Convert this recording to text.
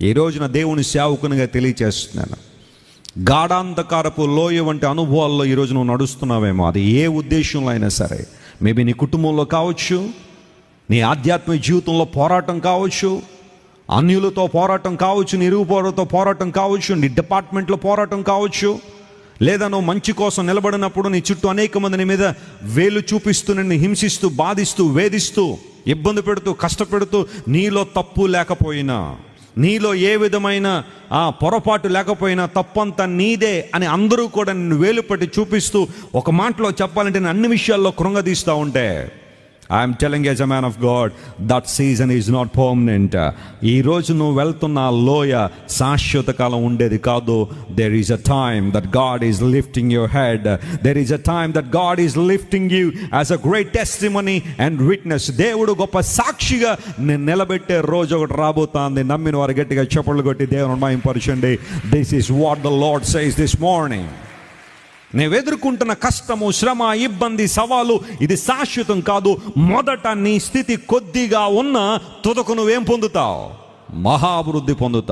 ఈ రోజున దేవుని సేవకునిగా తెలియచేస్తున్నాను, గాఢాంధకారపు లోయ వంటి అనుభవాల్లో ఈరోజు నువ్వు నడుస్తున్నావేమో. అది ఏ ఉద్దేశంలో అయినా సరే, మేబీ నీ కుటుంబంలో కావచ్చు, నీ ఆధ్యాత్మిక జీవితంలో పోరాటం కావచ్చు, అన్యులతో పోరాటం కావచ్చు, నీ ఇరుగుపోరుతో పోరాటం కావచ్చు, నీ డిపార్ట్మెంట్లో పోరాటం కావచ్చు, లేదా నువ్వు మంచి కోసం నిలబడినప్పుడు నీ చుట్టూ అనేక మంది నీ మీద వేలు చూపిస్తూ, నిన్ను హింసిస్తూ, బాధిస్తూ, వేధిస్తూ, ఇబ్బంది పెడుతూ, కష్టపెడుతూ, నీలో తప్పు లేకపోయినా, నీలో ఏ విధమైన పొరపాటు లేకపోయినా తప్పంతా నీదే అని అందరూ కూడా నిన్ను వేలు పట్టి చూపిస్తూ, ఒక మాటలో చెప్పాలంటే నేను అన్ని విషయాల్లో కృంగదీస్తూ ఉంటే, I'm telling as a man of God, that season is not permanent. ఈరోజు నువ్వు వెళ్తున్న లోయ శాశ్వత కాలం ఉండేది కాదు. There is a time that God is lifting your head. There is a time that God is lifting you as a great testimony and witness. దేవుడు గొప్ప సాక్షిగా నేను నిలబెట్టే రోజు ఒకటి రాబోతోంది. నమ్మిన వారు గట్టిగా చప్పట్లు కొట్టి దేవుని మహిమపరచండి. This is what the lord says this morning. నువ్వు ఎదుర్కొంటున్న కష్టము, శ్రమ, ఇబ్బంది, సవాలు ఇది శాశ్వతం కాదు. మొదట నీ స్థితి కొద్దిగా ఉన్న తుదకు నువ్వేం పొందుతావు? మహాభివృద్ధి పొందుతావు.